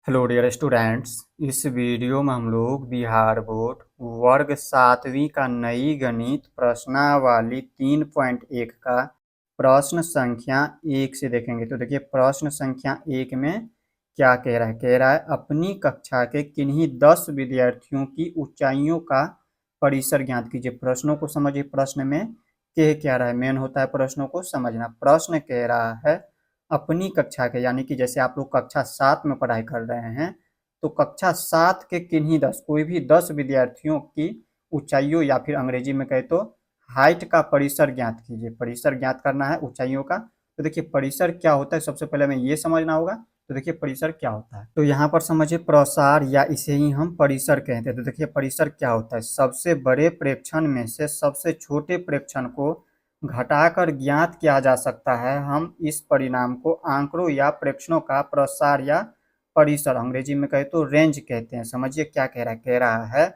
Hello dear students. इस video में हम लोग बिहार बोर्ड वर्ग 7वीं का नई गणित प्रश्नावली 3.1 का प्रश्न संख्या 1 से देखेंगे। तो देखिए प्रश्न संख्या 1 में क्या कह रहा है। कह रहा है अपनी कक्षा के किन्हीं 10 विद्यार्थियों की ऊंचाइयों का परिसर ज्ञात कीजिए। प्रश्नों को समझिए। प्रश्न में कह क्या रहा है, मेन होता है प्रश्नों को समझना। प्रश्न कह रहा है अपनी कक्षा के, यानी कि जैसे आप लोग कक्षा 7 में पढ़ाई कर रहे हैं तो कक्षा 7 के किन्हीं 10 कोई भी 10 विद्यार्थियों की ऊंचाइयों या फिर अंग्रेजी में कहे तो हाइट का परिसर ज्ञात कीजिए। परिसर ज्ञात करना है ऊंचाइयों का। तो देखिए परिसर क्या होता है, सबसे पहले हमें ये समझना होगा। तो देखिए परिसर क्या होता है, तो यहाँ पर समझिए प्रसार या इसे ही हम परिसर कहते हैं। तो देखिए परिसर क्या होता है, सबसे बड़े प्रेक्षण में से सबसे छोटे प्रेक्षण को घटाकर ज्ञात किया जा सकता है। हम इस परिणाम को आंकड़ों या प्रेक्षणों का प्रसार या परिसर, अंग्रेजी में कहे तो रेंज कहते हैं। समझिए क्या कह रहा है। कह रहा है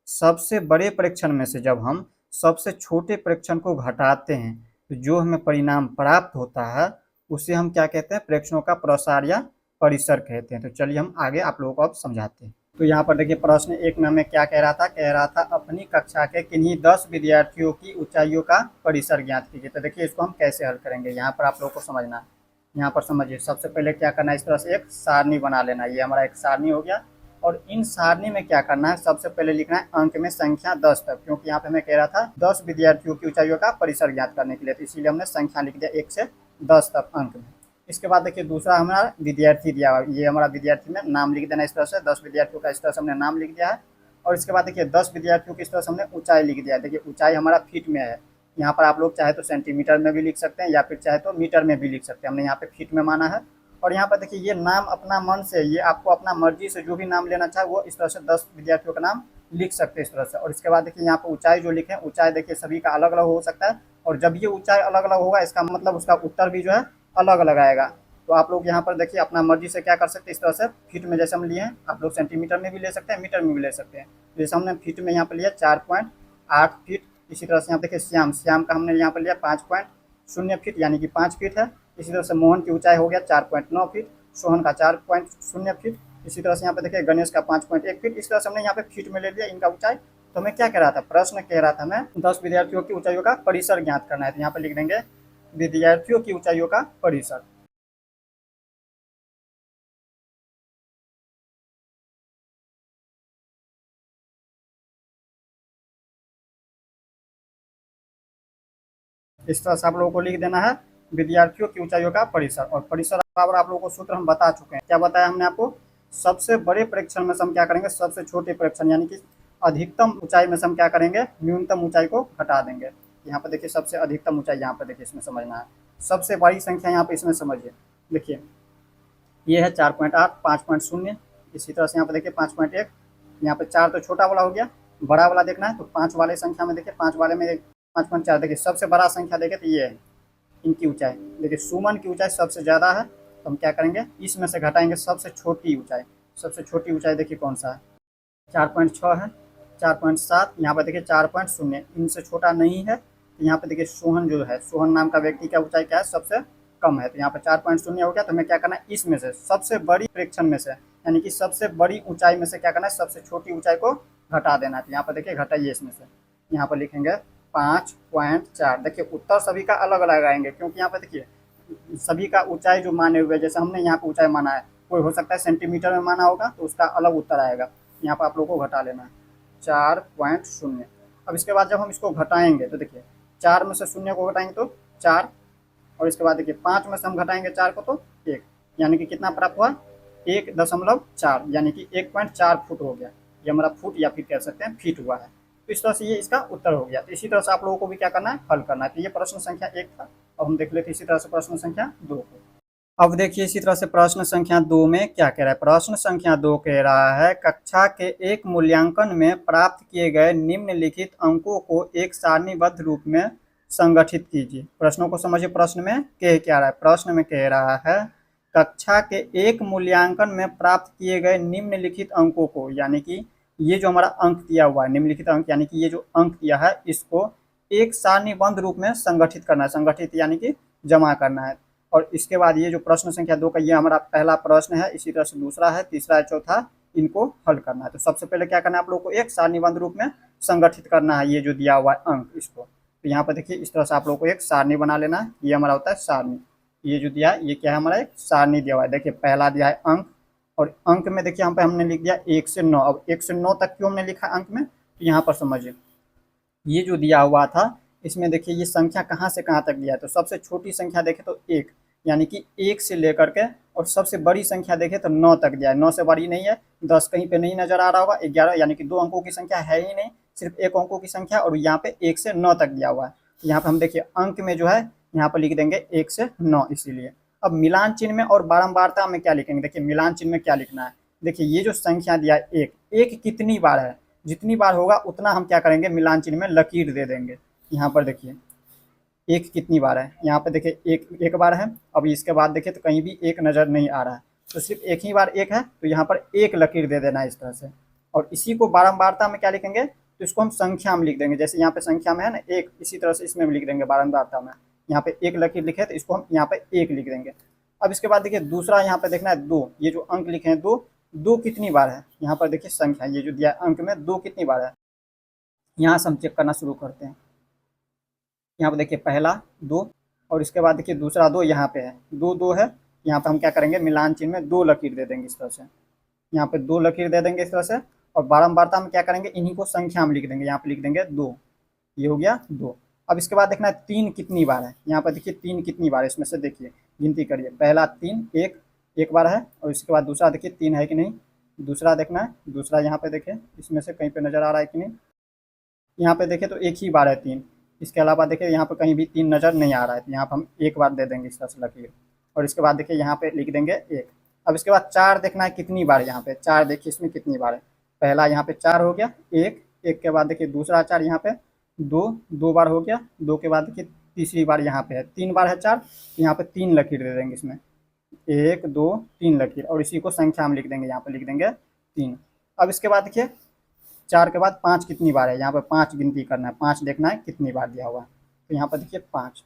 सबसे बड़े प्रेक्षण में से जब हम सबसे छोटे प्रेक्षण को घटाते हैं तो जो हमें परिणाम प्राप्त होता है उसे हम क्या कहते हैं, प्रेक्षणों का प्रसार या परिसर कहते हैं। तो चलिए हम आगे आप लोगों को अब समझाते हैं। तो यहाँ पर देखिए प्रश्न 1 में हमें क्या कह रहा था। कह रहा था अपनी कक्षा के किन्हीं 10 विद्यार्थियों की ऊंचाइयों का परिसर ज्ञात कीजिए। तो देखिए इसको हम कैसे हल करेंगे, यहाँ पर आप लोगों को समझना है। यहाँ पर समझिए सबसे पहले क्या करना है, इस तरह से एक सारणी बना लेना। ये हमारा एक सारणी हो गया और इन सारणी में क्या करना है, सबसे पहले लिखना है अंक में संख्या 10 तक, क्योंकि यहाँ पे हमें कह रहा था 10 विद्यार्थियों की ऊंचाइयों का परिसर ज्ञात करने के लिए, तो इसीलिए हमने संख्या लिख दिया 1 से 10 तक अंक में। इसके बाद देखिए दूसरा हमारा विद्यार्थी दिया हुआ, ये हमारा विद्यार्थी में नाम लिख देना। इस तरह से 10 विद्यार्थियों का इस तरह से हमने नाम लिख दिया है। और इसके बाद देखिए 10 विद्यार्थियों की इस तरह से हमने ऊंचाई लिख दिया है। देखिए ऊंचाई हमारा फीट में है। यहाँ पर आप लोग चाहे तो सेंटीमीटर में भी लिख सकते हैं या फिर चाहे तो मीटर में भी लिख सकते हैं। हमने यहाँ पे फीट में माना है। और यहाँ पर देखिए ये नाम अपना मन से, ये आपको अपना मर्जी से जो भी नाम लेना चाहे वो इस तरह से 10 विद्यार्थियों का नाम लिख सकते हैं इस तरह से। और इसके बाद देखिए यहाँ पर ऊंचाई जो लिखे, ऊंचाई देखिए सभी का अलग अलग हो सकता है। और जब ये ऊंचाई अलग अलग होगा इसका मतलब उसका उत्तर भी जो है अलग अलग आएगा। तो आप लोग यहाँ पर देखिए अपना मर्जी से क्या कर सकते हैं, इस तरह से फीट में जैसे हम लिए हैं, आप लोग सेंटीमीटर में भी ले सकते हैं, मीटर में भी ले सकते हैं। जैसे हमने फीट में यहाँ पर लिया 4.8 फीट। इसी तरह से यहाँ देखिए श्याम का हमने यहाँ पर लिया 5.0 फीट, यानी कि 5 फीट है। इसी तरह से मोहन की ऊंचाई हो गया 4.9 फीट, सोहन का 4.0 फीट। इसी तरह से यहाँ पे देखिए गणेश का 5.1 फीट। इस तरह से हमने यहाँ पे फीट में ले लिया इनका ऊंचाई। तो हमें क्या कह रहा था, प्रश्न कह रहा था हमें 10 विद्यार्थियों की ऊंचाइयों का परिसर ज्ञात करना है। तो यहाँ पे लिख देंगे विद्यार्थियों की ऊंचाइयों का परिसर। इस तरह से आप लोगों को लिख देना है विद्यार्थियों की ऊंचाइयों का परिसर। और परिसर बराबर आप लोगों को सूत्र हम बता चुके हैं। क्या बताया हमने आपको, सबसे बड़े प्रेक्षण में से हम क्या करेंगे, सबसे छोटे प्रेक्षण यानी कि अधिकतम ऊंचाई में से हम क्या करेंगे, न्यूनतम ऊंचाई को घटा देंगे। यहाँ पर देखिए सबसे अधिकतम ऊंचाई यहाँ पर देखिए इसमें समझना है। सबसे बड़ी संख्या यहाँ पर इसमें समझिए, देखिए ये है 4.8, 5.0। इसी तरह से यहाँ पर देखिए 5.1। यहाँ पे 4 तो छोटा वाला हो गया, बड़ा वाला देखना है तो 5 वाले संख्या में देखिए 5 वाले में 5.4। देखिए सबसे बड़ा संख्या देखे तो ये है इनकी ऊंचाई। देखिए सुमन की ऊंचाई सबसे ज़्यादा है, तो हम क्या करेंगे इसमें से घटाएंगे सबसे छोटी ऊंचाई। सबसे छोटी ऊंचाई देखिए कौन सा है, 4.6 है, 4.7। यहाँ पर देखिए 4.0 इनसे छोटा नहीं है। तो यहाँ पे देखिए सोहन जो है, सोहन नाम का व्यक्ति का ऊंचाई क्या है, सबसे कम है। तो यहाँ पर 4.0 हो गया। तो हमें क्या करना है, इसमें से सबसे बड़ी प्रेक्षण में से यानी कि सबसे बड़ी ऊंचाई में से क्या करना है, सबसे छोटी ऊंचाई को घटा देना है। तो यहाँ पर देखिए घटाइए इसमें से, यहाँ पर लिखेंगे 5.4। देखिए उत्तर सभी का अलग अलग आएंगे, क्योंकि यहाँ पर देखिए सभी का ऊंचाई जो माने हुए, जैसे हमने यहाँ पर ऊंचाई माना है, कोई हो सकता है सेंटीमीटर में माना होगा तो उसका अलग उत्तर आएगा। यहाँ पर आप लोगों को घटा लेना है 4.0। अब इसके बाद जब हम इसको घटाएंगे तो देखिए 4 में से 0 को घटाएंगे तो 4। और इसके बाद देखिए 5 में से हम घटाएंगे 4 को तो 1, यानी कि कितना प्राप्त हुआ, 1.4, यानी कि 1.4 फुट हो गया। ये हमारा फुट या फिर कह सकते हैं फीट हुआ है। तो इस तरह से ये इसका उत्तर हो गया। तो इसी तरह से आप लोगों को भी क्या करना है, हल करना है। तो ये प्रश्न संख्या 1 था। अब हम देख लेते इसी तरह से प्रश्न संख्या 2 को। अब देखिए इसी तरह से प्रश्न संख्या 2 में क्या कह रहा है। प्रश्न संख्या 2 कह रहा है कक्षा के एक मूल्यांकन में प्राप्त किए गए निम्नलिखित अंकों को एक सारणीबद्ध रूप में संगठित कीजिए। प्रश्नों को समझिए। प्रश्न में कह क्या रहा है, प्रश्न में कह रहा है कक्षा के एक मूल्यांकन में प्राप्त किए गए निम्नलिखित अंकों को, यानी कि ये जो हमारा अंक दिया हुआ है निम्नलिखित अंक, यानी कि ये जो अंक दिया है इसको एक सारणीबद्ध रूप में संगठित करना है। संगठित यानी कि जमा करना है। और इसके बाद ये जो प्रश्न संख्या 2 का ये हमारा पहला प्रश्न है, इसी तरह से दूसरा है, तीसरा है, चौथा, इनको हल करना है। तो सबसे पहले क्या करना है आप लोग को, एक सारणीबद्ध रूप में संगठित करना है ये जो दिया हुआ है अंक इसको। तो यहाँ पर देखिए इस तरह से आप लोग को एक सारणी बना लेना है, ये हमारा होता है सारणी। ये जो दिया है ये क्या है, हमारा एक सारणी दिया हुआ है। देखिए पहला दिया है अंक, और अंक में देखिए यहाँ पे हमने लिख दिया 1 से 9। अब 1 से 9 तक क्यों हमने लिखा अंक में, तो यहाँ पर समझिए, ये जो दिया हुआ था इसमें देखिए ये संख्या कहाँ से कहाँ तक दिया है। तो सबसे छोटी संख्या देखें तो 1, यानी कि 1 से लेकर के, और सबसे बड़ी संख्या देखें तो 9 तक दिया है। 9 से बड़ी नहीं है, 10 कहीं पे नहीं नजर आ रहा होगा, 11 यानी कि 2 अंकों की संख्या है ही नहीं, सिर्फ 1 अंकों की संख्या, और यहाँ पे 1 से 9 तक दिया हुआ है। तो यहाँ पे हम देखिए अंक में जो है यहाँ पर लिख देंगे 1 से 9 इसीलिए। अब मिलान चिन्ह में और बारंबारता में क्या लिखेंगे, देखिए मिलान चिन्ह में क्या लिखना है। देखिए ये जो संख्या दिया है 1, 1 कितनी बार है, जितनी बार होगा उतना हम क्या करेंगे, मिलान चिन्ह में लकीर दे देंगे। यहाँ पर देखिए 1 कितनी बार है, यहाँ पे देखिए 1 बार है। अब इसके बाद देखिए तो कहीं भी 1 नज़र नहीं आ रहा है, तो सिर्फ एक ही बार 1 है, तो यहाँ पर 1 लकीर दे देना है इस तरह से। और इसी को बारंबारता में क्या लिखेंगे, तो इसको हम संख्या में लिख देंगे। जैसे यहाँ पे संख्या में है ना 1, इसी तरह से इसमें भी लिख देंगे बारंबारता में। यहाँ पे 1 लकीर लिखे तो इसको हम यहाँ पे 1 लिख देंगे। अब इसके बाद देखिए दूसरा यहाँ पे देखना है 2, ये जो अंक लिखे हैं 2, 2 कितनी बार है, यहाँ पर देखिए संख्या ये जो दिया है अंक में 2 कितनी बार है, यहाँ से हम चेक करना शुरू करते हैं। यहाँ पे देखिए पहला 2, और इसके बाद देखिए दूसरा 2 यहाँ पे है, 2 2 है। यहाँ पे हम क्या करेंगे, मिलान चिन्ह में 2 लकीर दे देंगे इस तरह से। यहाँ पे 2 लकीर दे देंगे इस तरह से, और बारंबारता में क्या करेंगे, इन्हीं को संख्या में लिख देंगे। यहाँ पे लिख देंगे 2, ये हो गया 2। अब इसके बाद देखना है 3 कितनी बार है, यहाँ पर देखिए 3 कितनी बार है, इसमें से देखिए गिनती करिए। पहला 3, 1 बार है, और इसके बाद दूसरा देखिए 3 है कि नहीं, दूसरा देखना है, दूसरा यहाँ पे देखिए इसमें से कहीं पे नजर आ रहा है कि नहीं, यहाँ पे देखें तो 1 ही बार है 3। इसके अलावा देखिए यहाँ पे कहीं भी 3 नज़र नहीं आ रहा है, तो यहाँ पर हम 1 बार दे देंगे इस तरह से लकीर। और इसके बाद देखिए यहाँ पे लिख देंगे 1। अब इसके बाद 4 देखना है कितनी बार, यहाँ पे 4 देखिए इसमें कितनी बार है। पहला यहाँ पे 4 हो गया, 1 के बाद देखिए दूसरा 4 यहाँ पे 2 बार हो गया, 2 के बाद देखिए तीसरी बार यहाँ पे है, 3 बार है 4, यहाँ पे 3 लकीर दे देंगे इसमें, 1 2 3 लकीर, और इसी को संख्या में लिख देंगे, यहाँ पे लिख देंगे 3। अब इसके बाद देखिए 4 के बाद 5 कितनी बार है, यहाँ पे 5 गिनती करना है, 5 देखना है कितनी बार दिया हुआ है। तो यहाँ पर देखिए 5,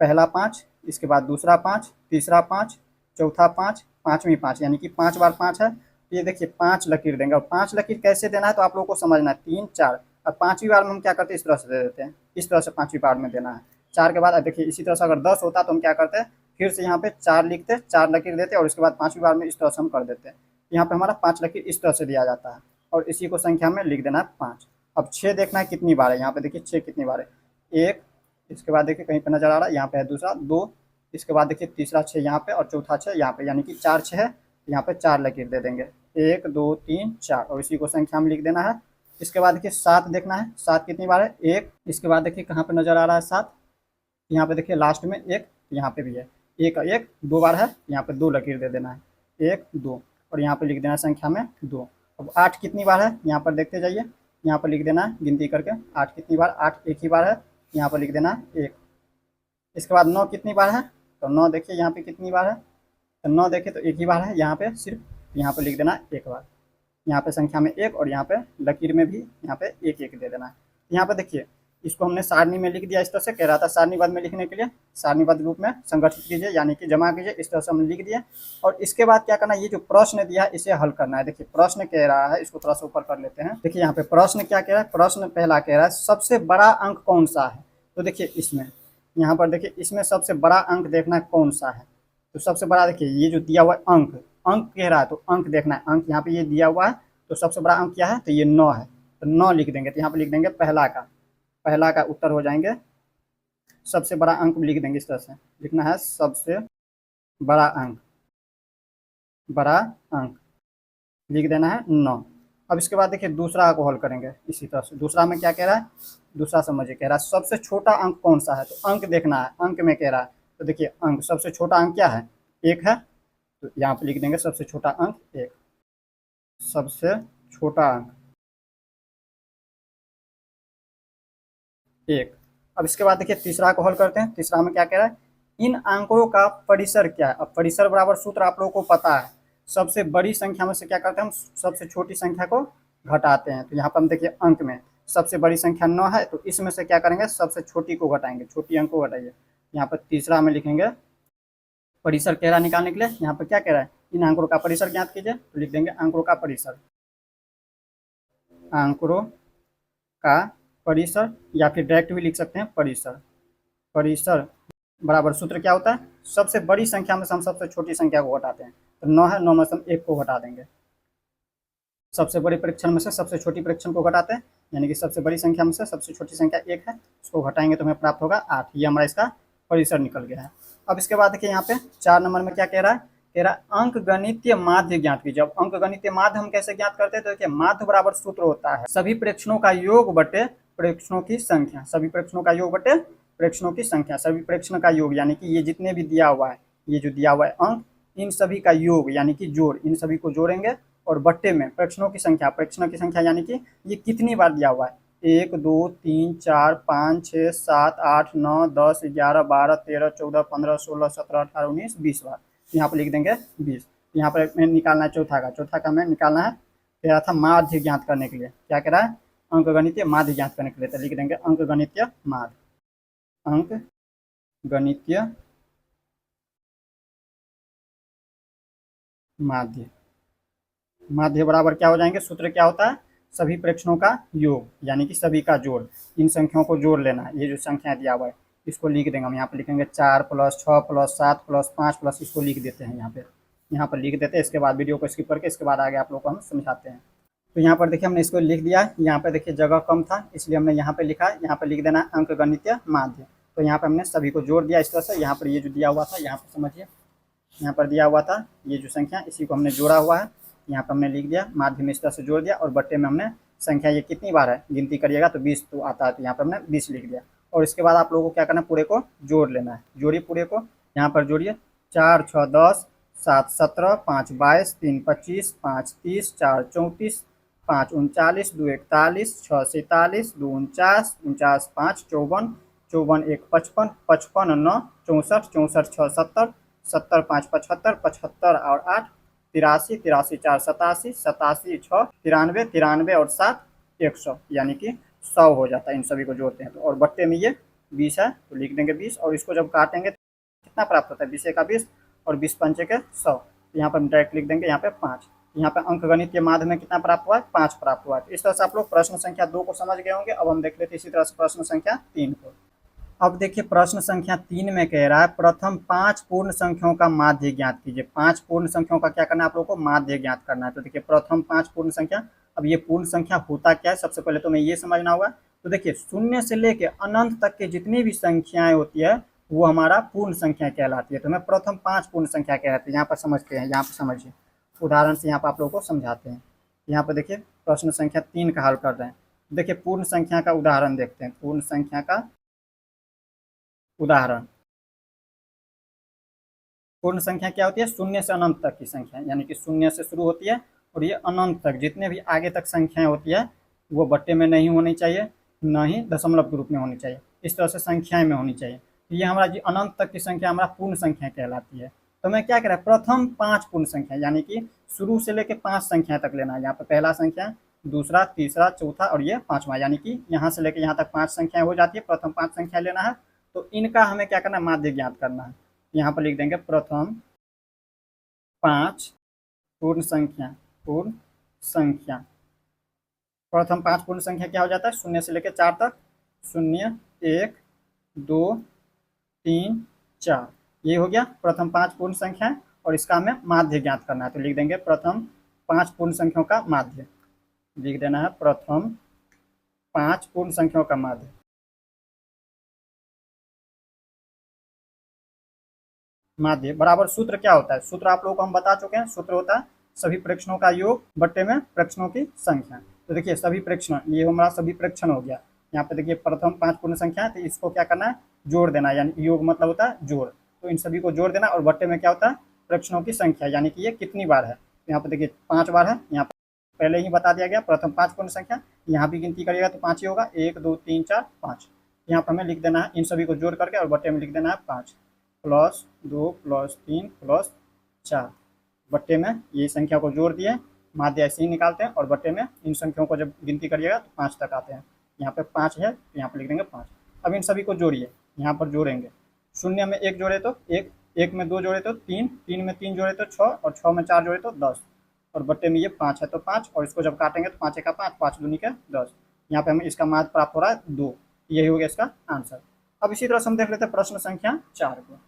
पहला 5, इसके बाद दूसरा 5, तीसरा 5, चौथा 5, पाँचवीं 5, यानी कि 5 बार 5 है। तो ये देखिए 5 लकीर देंगे। और 5 लकीर कैसे देना है तो आप लोगों को समझना है, 3 4, और 5वीं बार में हम क्या करते हैं, इस तरह से दे देते हैं, इस तरह से 5वीं बार में देना है। 4 के बाद देखिए इसी तरह से अगर 10 होता तो हम क्या करते हैं, फिर से यहाँ पे 4 लिखते, 4 लकीर देते, और उसके बाद 5वीं बार में इस तरह से हम कर देते हैं। यहाँ पे हमारा 5 लकीर इस तरह से दिया जाता है, और इसी को संख्या में लिख देना है 5। अब 6 देखना है कितनी बार है, यहाँ पे देखिए 6 कितनी बार है, 1, इसके बाद देखिए कहीं पे नजर आ रहा है, यहाँ पे है दूसरा 2, इसके बाद देखिए तीसरा 6 यहाँ पे, और चौथा 6 यहाँ पे, यानी कि 4 6 है, यहाँ पे 4 लकीर दे देंगे, 1 2 3 4, और इसी को संख्या में लिख देना है। इसके बाद देखिए 7 देखना है, 7 कितनी बार है, 1, इसके बाद देखिए कहाँ पे नजर आ रहा है 7, यहाँ पे देखिए लास्ट में 1, यहाँ पे भी है 1, 1 2 बार है, यहाँ पे 2 लकीर दे देना है, 1 2, और यहाँ पे लिख देना है संख्या में 2। अब 8 कितनी बार है, यहाँ पर देखते जाइए, यहाँ पर लिख देना है गिनती करके, 8 कितनी बार, 8 एक ही बार है, यहाँ पर लिख देना है 1। इसके बाद 9 कितनी बार है, तो 9 देखिए यहाँ पे कितनी बार है, तो 9 देखिए तो एक ही बार है, यहाँ पे सिर्फ, यहाँ पर लिख देना है 1 बार, यहाँ पे संख्या में 1, और यहाँ पे लकीर में भी यहाँ पे 1 1 दे देना है। यहाँ पे देखिए इसको हमने सारणी में लिख दिया, इस तरह से कह रहा था सारणीबद्ध में लिखने के लिए, सारणीबद्ध रूप में संगठित कीजिए यानी कि जमा कीजिए, इस तरह से हमने लिख दिया। और इसके बाद क्या करना है, ये जो प्रश्न दिया है इसे हल करना है। देखिए प्रश्न कह रहा है, इसको थोड़ा सा ऊपर कर लेते हैं। देखिए यहाँ पे प्रश्न क्या कह रहा है, प्रश्न पहला कह रहा है सबसे बड़ा अंक कौन सा है। तो देखिए इसमें, यहाँ पर देखिए इसमें सबसे बड़ा अंक देखना है कौन सा है। तो सबसे बड़ा देखिए ये जो दिया हुआ है अंक, अंक कह रहा है तो अंक देखना है, अंक यहाँ पे ये दिया हुआ है, तो सबसे बड़ा अंक क्या है, तो ये 9 है, तो 9 लिख देंगे। तो यहाँ पे लिख देंगे पहला का उत्तर हो जाएंगे, सबसे बड़ा अंक लिख देंगे, इस तरह से लिखना है सबसे बड़ा अंक, बड़ा अंक लिख देना है 9। अब इसके बाद देखिए दूसरा को हल करेंगे इसी तरह से। दूसरा में क्या कह रहा है, दूसरा समझिए, कह रहा है सबसे छोटा अंक कौन सा है, तो अंक देखना है, अंक में कह रहा है, तो देखिए अंक सबसे छोटा अंक क्या है, 1 है, तो यहाँ पे लिख देंगे सबसे छोटा अंक 1, सबसे छोटा अंक 1। अब इसके बाद देखिए तीसरा को हल करते हैं। तीसरा में क्या कह रहा है, इन अंकों का परिसर क्या है। अब परिसर बराबर सूत्र आप लोगों को पता है, सबसे बड़ी संख्या में से क्या करते हैं हम, सबसे छोटी संख्या को घटाते हैं। तो यहाँ पर हम देखिए अंक में सबसे बड़ी संख्या 9 है, तो इसमें से क्या करेंगे, सबसे छोटी को घटाएंगे, छोटी अंक को घटाइए। यहाँ पर तीसरा में लिखेंगे परिसर कह रहा है निकालने के लिए, यहाँ पर क्या कह रहा है, इन आंकड़ों का परिसर ज्ञात कीजिए, तो लिख देंगे आंकड़ों का परिसर, आंकड़ों का परिसर, या फिर डायरेक्ट भी लिख सकते हैं परिसर। परिसर बराबर सूत्र क्या होता है, सबसे बड़ी संख्या में से हम सबसे छोटी संख्या को घटाते हैं, तो 9 है, 9 में से हम 1 को घटा देंगे, सबसे बड़े परीक्षण में से सबसे छोटी परीक्षण को घटाते हैं, यानी कि सबसे बड़ी संख्या में से सबसे छोटी संख्या 1 है, उसको घटाएंगे तो हमें प्राप्त होगा 8। ये हमारा इसका परिसर निकल गया है। अब इसके बाद देखिए यहाँ पे 4 नंबर में क्या कह रहा है, कह रहा है अंक गणितीय माध्य ज्ञात कीजिए। अब अंक गणितीय माध्य हम कैसे ज्ञात करते हैं, तो देखिए माध्य बराबर सूत्र होता है सभी प्रेक्षणों का योग बटे प्रेक्षणों की संख्या, सभी प्रेक्षणों का योग बटे प्रेक्षणों की संख्या, सभी प्रेक्षण का योग, यानी कि ये जितने भी दिया हुआ है, ये जो दिया हुआ है अंक, इन सभी का योग यानी कि जोड़, इन सभी को जोड़ेंगे और बट्टे में प्रेक्षणों की संख्या, प्रेक्षणों की संख्या यानी कि ये कितनी बार दिया हुआ है, 1 2 3 4 5 6 7 8 9 10 11 12 13 14 15 16 17 18 19 20 बार, यहाँ पर लिख देंगे 20। यहाँ पर हमें निकालना है चौथा का हमें निकालना है, कह रहा था माध्य ज्ञात करने के लिए, क्या कह रहा है, अंक गणितीय माध्य ज्ञात करने के लिए, तो लिख देंगे अंक गणितीय माध्य, अंक गणितीय माध्य, माध्य बराबर क्या हो जाएंगे, सूत्र क्या होता है, सभी प्रेक्षणों का योग यानी कि सभी का जोड़, इन संख्याओं को जोड़ लेना है, ये जो संख्या दिया हुआ है इसको लिख देंगे हम, यहाँ पर लिखेंगे 4 + 6 + 7 + 5 प्लस, इसको लिख देते हैं यहाँ पर लिख देते हैं। इसके बाद वीडियो को स्किप करके इसके बाद आगे आप लोग को हम समझाते हैं। तो यहाँ पर देखिए हमने इसको लिख दिया, यहाँ पर देखिए जगह कम था इसलिए हमने यहाँ पे लिखा है, यहाँ पर लिख देना अंक गणितीय माध्य, तो यहाँ पर हमने सभी को जोड़ दिया इस तरह से। यहाँ पर ये जो दिया हुआ था, यहाँ पर समझिए, यहाँ पर दिया हुआ था ये जो संख्या, इसी को हमने जोड़ा हुआ है, यहाँ पर हमने लिख दिया, माध्य में इस तरह से जोड़ दिया, और बट्टे में हमने संख्या ये कितनी बार है गिनती करिएगा तो 20 तो आता है, तो यहाँ पर हमने 20 लिख दिया। और इसके बाद आप लोगों को क्या करना है, पूरे को जोड़ लेना है, जोड़िए पूरे को, यहाँ पर जोड़िए, 4 6 10 7 17 5 22 3 25 5 30 4 34 5 39 2 41 6 47 2 49 49 5 54 54 1 55 55 9 64 64 6 70 70 5 75 75 और 8 83 83 4 87 87 6 93 93 और 7 100, यानी कि 100 हो जाता है इन सभी को जोड़ते हैं तो। और बट्टे में ये 20 है तो लिख देंगे 20, और इसको जब काटेंगे तो कितना प्राप्त होता है, 20 का 20 और 20 पंचे के 100, तो यहाँ पर हम डायरेक्ट लिख देंगे यहाँ पे 5। यहाँ पे अंक गणित के माध्य में कितना प्राप्त हुआ है, 5 प्राप्त हुआ है। तो इस तरह से आप लोग प्रश्न संख्या 2 को समझ गए होंगे। अब हम देख लेते हैं इसी तरह से प्रश्न संख्या 3 को। अब देखिए प्रश्न संख्या 3 में कह रहा है प्रथम 5 पूर्ण संख्याओं का माध्य ज्ञात कीजिए। 5 पूर्ण संख्याओं का क्या करना है आप लोगों को, माध्य ज्ञात करना है। तो देखिए प्रथम 5 पूर्ण संख्या, अब ये पूर्ण संख्या होता क्या है, सबसे पहले तो हमें ये समझना होगा। तो देखिए शून्य से लेके अनंत तक के जितनी भी संख्याएं होती है वो हमारा पूर्ण संख्या कहलाती है। तो हमें प्रथम 5 पूर्ण संख्या कहलाती है। यहाँ पर समझते हैं, यहाँ पर समझिए, उदाहरण से यहाँ पर आप लोगों को समझाते हैं। यहाँ पर देखिए प्रश्न संख्या 3 का हल कर रहे हैं। देखिए पूर्ण संख्या का उदाहरण देखते हैं, पूर्ण संख्या का उदाहरण। पूर्ण संख्या क्या होती है, शून्य से अनंत तक की संख्या, यानी कि शून्य से शुरू होती है और ये अनंत तक जितने भी आगे तक संख्याएं होती है वो बट्टे में नहीं होनी चाहिए, न ही दशमलव के रूप में होनी चाहिए, इस तरह से संख्याएं में होनी चाहिए। तो ये हमारा जो अनंत तक की संख्या हमारा पूर्ण संख्या कहलाती है। तो मैं क्या कह रहा है, प्रथम 5 पूर्ण संख्या, यानी कि शुरू से लेकर 5 संख्या तक लेना है। यहाँ पर पहला संख्या, दूसरा, तीसरा, चौथा और ये 5वां, यानी कि यहाँ से लेकर यहाँ तक 5 संख्याएं हो जाती है। प्रथम 5 संख्या लेना है, तो इनका हमें क्या करना है, माध्य ज्ञात करना है। यहाँ पर लिख देंगे प्रथम 5 पूर्ण संख्या, पूर्ण संख्या। प्रथम 5 पूर्ण संख्या क्या हो जाता है, शून्य से लेकर 4 तक, 0 1 2 3 4, ये हो गया प्रथम 5 पूर्ण संख्या, और इसका हमें माध्य ज्ञात करना है। तो लिख देंगे प्रथम 5 पूर्ण संख्याओं का माध्य, लिख देना है प्रथम 5 पूर्ण संख्याओं का माध्य। माध्य बराबर सूत्र क्या होता है, सूत्र आप लोगों को हम बता चुके हैं। सूत्र होता है सभी प्रेक्षणों का योग बट्टे में प्रेक्षणों की संख्या। तो देखिए सभी प्रेक्षण, ये हमारा सभी प्रेक्षण हो गया। यहाँ पे देखिए प्रथम 5 पूर्ण संख्या है, तो इसको क्या करना है, जोड़ देना, यानी योग मतलब होता है जोड़। तो इन सभी को जोड़ देना, और बट्टे में क्या होता है, प्रेक्षणों की संख्या, यानी कि ये कितनी बार है। तो यहाँ पे देखिए 5 बार है, यहाँ पहले ही बता दिया गया प्रथम 5 पूर्ण संख्या। यहाँ भी गिनती करिएगा तो 5 ही होगा, 1 2 3 4 5। यहाँ पर हमें लिख देना है इन सभी को जोड़ करके, और बट्टे में लिख देना है 5 + 2 + 3 + 4। बट्टे में ये संख्या को जोड़ दिए, माध्य ऐसे ही निकालते हैं, और बट्टे में इन संख्याओं को जब गिनती करिएगा तो 5 तक आते हैं। यहाँ पे 5 है तो यहाँ पर लिख देंगे 5। अब इन सभी को जोड़िए, यहाँ पर जोड़ेंगे, शून्य में 1 जोड़े तो 1 एक में 2 जोड़े तो 3, 3 में 3 जोड़े तो 6, और 6 में 4 जोड़े तो 10, और बट्टे में ये 5 है तो 5, और इसको जब काटेंगे तो 5 का 5, 5 दूनी का 10। यहाँ पे हमें इसका माध्य प्राप्त हो रहा है 2। यही हो गया इसका आंसर। अब इसी तरह से हम देख लेते हैं प्रश्न संख्या 4 को।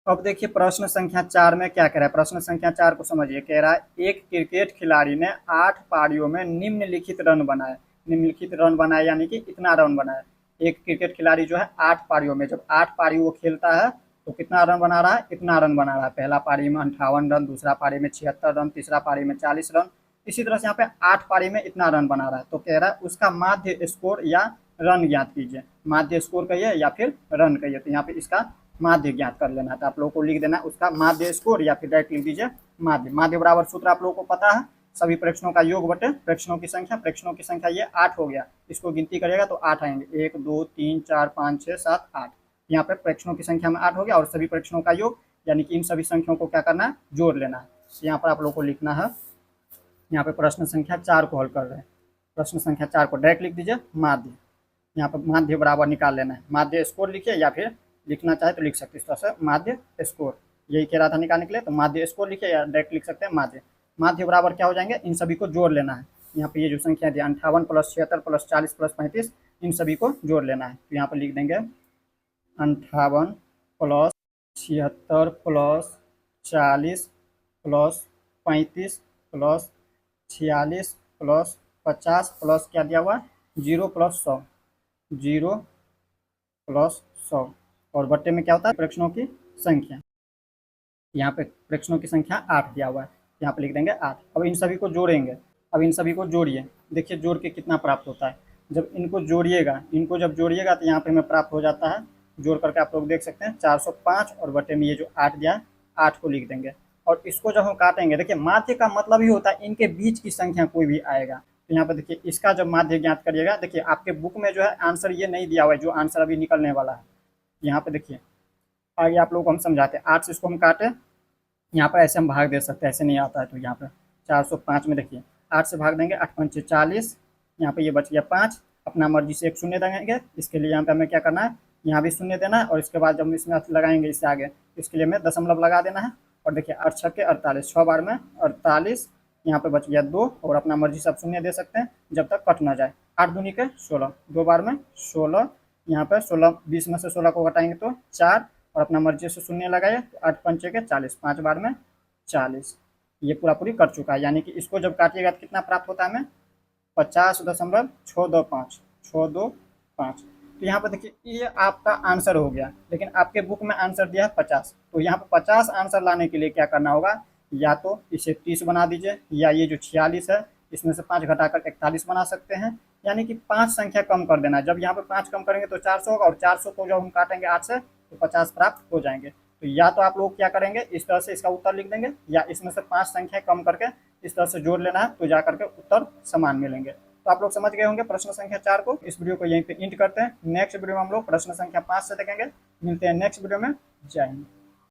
अब देखिए प्रश्न संख्या 4 में क्या कह रहा है। प्रश्न संख्या 4 को समझिए। कह रहा है एक क्रिकेट खिलाड़ी ने 8 पारियों में निम्नलिखित रन बनाए। निम्नलिखित रन बनाए यानी कि इतना रन बनाए। एक क्रिकेट खिलाड़ी जो है 8 पारियों में, जब 8 पारी वो खेलता है तो कितना रन बना रहा है, इतना रन बना रहा है। पहला पारी में 58 रन, दूसरा पारी में 76 रन, तीसरा पारी में 40 रन, इसी तरह से यहाँ पे 8 पारी में इतना रन बना रहा है। तो कह रहा है उसका माध्य स्कोर या रन ज्ञात कीजिए। माध्य स्कोर कहिए या फिर रन कहिए। तो यहाँ पे इसका माध्य ज्ञात कर लेना है। तो आप लोगों को लिख देना है उसका माध्य स्कोर, या फिर डायरेक्ट लिख दीजिए माध्य। माध्य बराबर सूत्र आप लोगों को पता है, सभी प्रेक्षणों का योग बटे प्रेक्षणों की संख्या। प्रेक्षणों की संख्या ये 8 हो गया, इसको गिनती करेगा तो 8 आएंगे। 1 2 3 4 5 6 7 8। यहाँ पे प्रेक्षणों की संख्या में 8 हो गया, और सभी प्रेक्षणों का योग यानी कि इन सभी संख्याओं को क्या करना है, जोड़ लेना है। यहाँ पर आप लोगों को लिखना है, यहाँ पे प्रश्न संख्या 4 को हल कर रहे हैं। प्रश्न संख्या 4 को डायरेक्ट लिख दीजिए माध्य। यहाँ पर माध्य बराबर निकाल लेना है। माध्य स्कोर लिखिए, या फिर लिखना चाहे तो लिख सकते हैं इस तरह से माध्य स्कोर। यही कह रहा था निकालने के लिए, तो माध्य स्कोर लिखिए या डायरेक्ट लिख सकते हैं माध्य। माध्य बराबर क्या हो जाएंगे, इन सभी को जोड़ लेना है। यहाँ पे ये जो संख्या दी 58 + 76 + 40 + 35, इन सभी को जोड़ लेना है। तो यहाँ पर लिख देंगे 58 + 76 + 40 + 35 + 46 + 50 प्लस क्या दिया हुआ है 0 + 100, 0 + 100, और बट्टे में क्या होता है प्रेक्षणों की संख्या। यहाँ पे प्रेक्षणों की संख्या 8 दिया हुआ है, यहाँ पे लिख देंगे 8। अब इन सभी को जोड़ेंगे। अब इन सभी को जोड़िए, देखिए जोड़ के कितना प्राप्त होता है। जब इनको जोड़िएगा, इनको जब जोड़िएगा तो यहाँ पे हमें प्राप्त हो जाता है, जोड़ करके आप लोग देख सकते हैं 405, और बटे में ये जो 8 दिया है 8 को लिख देंगे। और इसको जब हम काटेंगे, देखिए माध्य का मतलब ही होता है इनके बीच की संख्या कोई भी आएगा। तो यहाँ पर देखिए इसका जब माध्य ज्ञात करिएगा, देखिए आपके बुक में जो है आंसर ये नहीं दिया हुआ है, जो आंसर अभी निकलने वाला है। यहाँ पे देखिए आगे आप लोगों को हम समझाते हैं। 8 से इसको हम काटे, यहाँ पर ऐसे हम भाग दे सकते हैं, ऐसे नहीं आता है। तो यहाँ पर 405 में देखिए 8 से भाग देंगे, 8 पंचे 40, यहाँ पे ये बच गया 5। अपना मर्जी से एक शून्य देंगे, इसके लिए यहाँ पे हमें क्या करना है, यहाँ भी शून्य देना है, और इसके बाद जब इसमें लगाएंगे इससे आगे, इसके लिए हमें दशमलव लगा देना है। और देखिए 8 छक्के 48, 6 बार में 48, यहाँ पे बच गया 2, और अपना मर्जी से आप शून्य दे सकते हैं जब तक कट ना जाए। 8 दूनी के 16, 2 बार में 16, यहाँ पर 16, 20 में से 16 को घटाएंगे तो 4, और अपना मर्जी से शून्य लगाए। 8 पंचे के 40, 5 बार में 40। ये पूरा पूरी कर चुका है, यानी कि इसको जब काटिएगा तो कितना प्राप्त होता है हमें 50.625, 625। तो यहाँ पर देखिए ये आपका आंसर हो गया, लेकिन आपके बुक में आंसर दिया है 50। तो यहाँ पर 50 आंसर लाने के लिए क्या करना होगा, या तो इसे 30 बना दीजिए, या ये जो 46 है इसमें से 5 घटाकर 41 बना सकते हैं, यानी कि 5 संख्या कम कर देना है। जब यहाँ पे 5 कम करेंगे तो 400 होगा, और 400 को जब हम काटेंगे 8 से तो 50 प्राप्त हो जाएंगे। तो या तो आप लोग क्या करेंगे, इस तरह से इसका उत्तर लिख देंगे, या इसमें से 5 संख्या कम करके इस तरह से जोड़ लेना है, तो जा करके उत्तर समान मिलेंगे। तो आप लोग समझ गए होंगे प्रश्न संख्या 4 को। इस वीडियो को यहीं पे एंड करते हैं। नेक्स्ट वीडियो में हम लोग प्रश्न संख्या 5 से देखेंगे। मिलते हैं नेक्स्ट वीडियो में। जय हिंद।